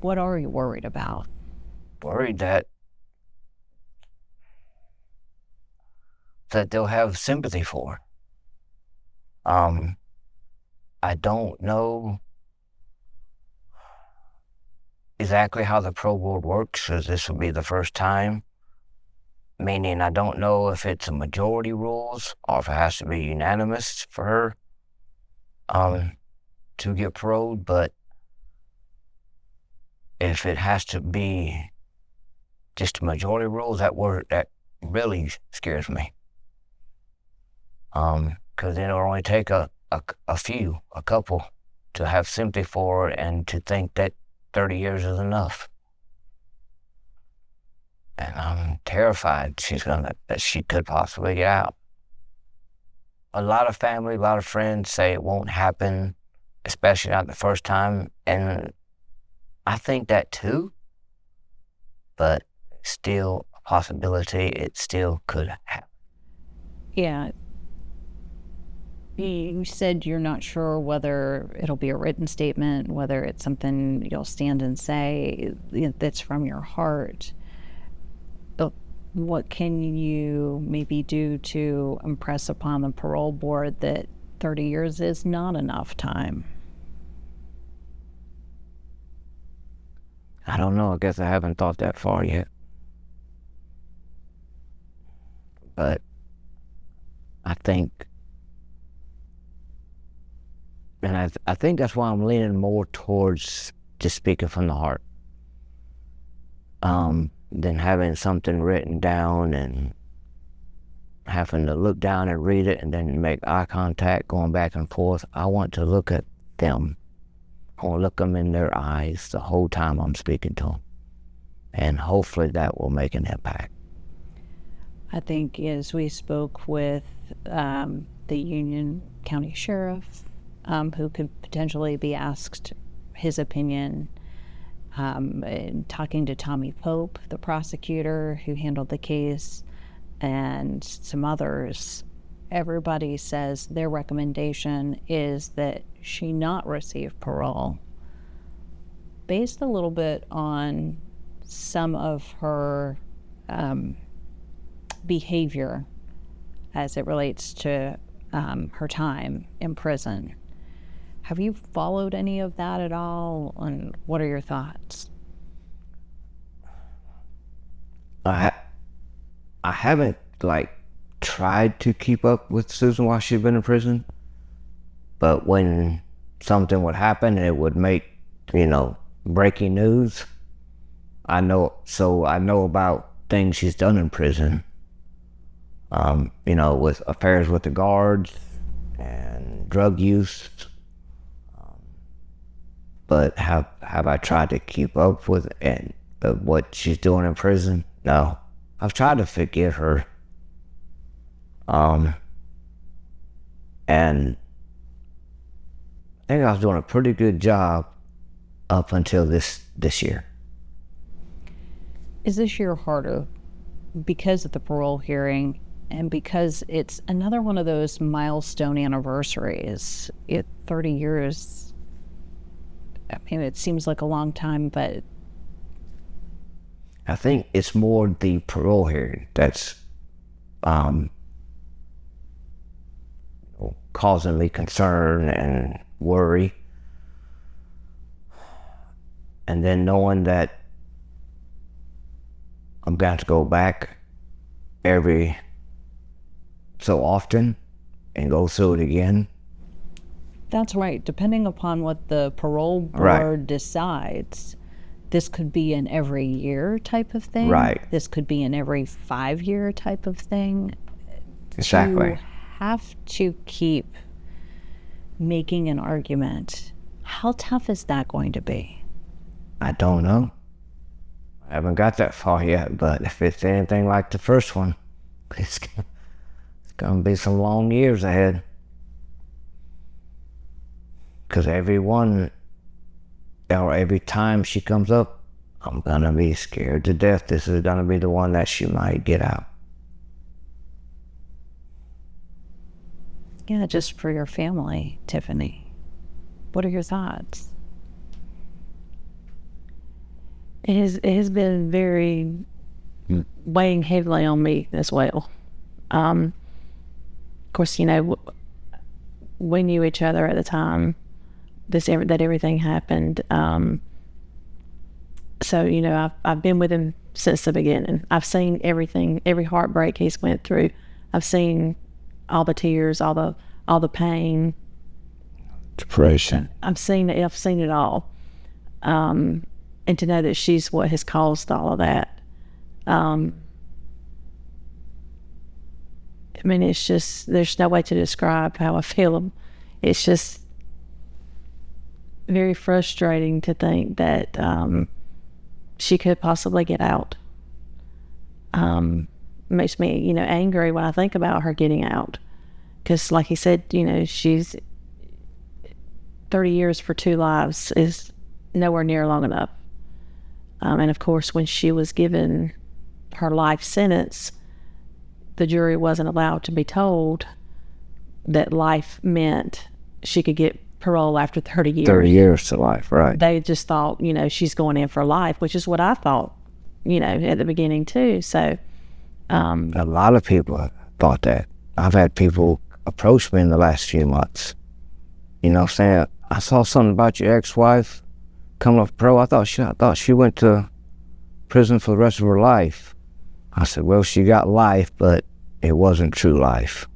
What are you worried about? Worried that they'll have sympathy for. I don't know exactly how the parole board works, because this will be the first time. Meaning, I don't know if it's a majority rules or if it has to be unanimous for her to get paroled. But if it has to be just a majority rules, that really scares me. Because then it'll only take a couple to have sympathy for her and to think that 30 years is enough. And I'm terrified that she could possibly get out. A lot of family, a lot of friends say it won't happen, especially not the first time. And I think that too, but still a possibility it still could happen. Yeah. You said you're not sure whether it'll be a written statement, whether it's something you'll stand and say that's from your heart. What can you maybe do to impress upon the parole board that 30 years is not enough time? I don't know. I guess I haven't thought that far yet. But I think, and I think that's why I'm leaning more towards just speaking from the heart. Than having something written down and having to look down and read it and then make eye contact going back and forth. I want to look at them. I want to look them in their eyes the whole time I'm speaking to them. And hopefully that will make an impact. I think as we spoke with the Union County Sheriff, who could potentially be asked his opinion, and talking to Tommy Pope, the prosecutor who handled the case, and some others, everybody says their recommendation is that she not receive parole, based a little bit on some of her behavior as it relates to her time in prison. Have you followed any of that at all? And what are your thoughts? I haven't tried to keep up with Susan while she's been in prison, but when something would happen and it would make breaking news, I know about things she's done in prison. With affairs with the guards and drug use. But have I tried to keep up with what she's doing in prison? No. I've tried to forget her. And I think I was doing a pretty good job up until this year. Is this year harder because of the parole hearing and because it's another one of those milestone anniversaries? 30 years, I mean, it seems like a long time, but I think it's more the parole hearing that's causing me concern and worry. And then knowing that I'm going to go back every so often and go through it again. That's right. Depending upon what the parole board decides, this could be an every year type of thing. Right. This could be an every 5-year type of thing. Exactly. You have to keep making an argument. How tough is that going to be? I don't know. I haven't got that far yet, but if it's anything like the first one, it's going to be some long years ahead. Because every time she comes up, I'm going to be scared to death. This is going to be the one that she might get out. Yeah, just for your family, Tiffany. What are your thoughts? It has been very weighing heavily on me as well. Of course, we knew each other at the time that everything happened. So I've been with him since the beginning. I've seen everything, every heartbreak he's went through. I've seen all the tears, all the pain, Depression. I've seen it all. And to know that she's what has caused all of that. I mean, it's just, there's no way to describe how I feel. It's just very frustrating to think that she could possibly get out. Makes me, angry when I think about her getting out. Because like he said, she's 30 years for 2 lives is nowhere near long enough. And of course, when she was given her life sentence, the jury wasn't allowed to be told that life meant she could get parole after 30 years. 30 years to life, right. They just thought, she's going in for life, which is what I thought, at the beginning too. So, A lot of people thought that. I've had people approach me in the last few months, saying, I saw something about your ex-wife coming off parole. I thought she went to prison for the rest of her life. I said, well, she got life, but it wasn't true life.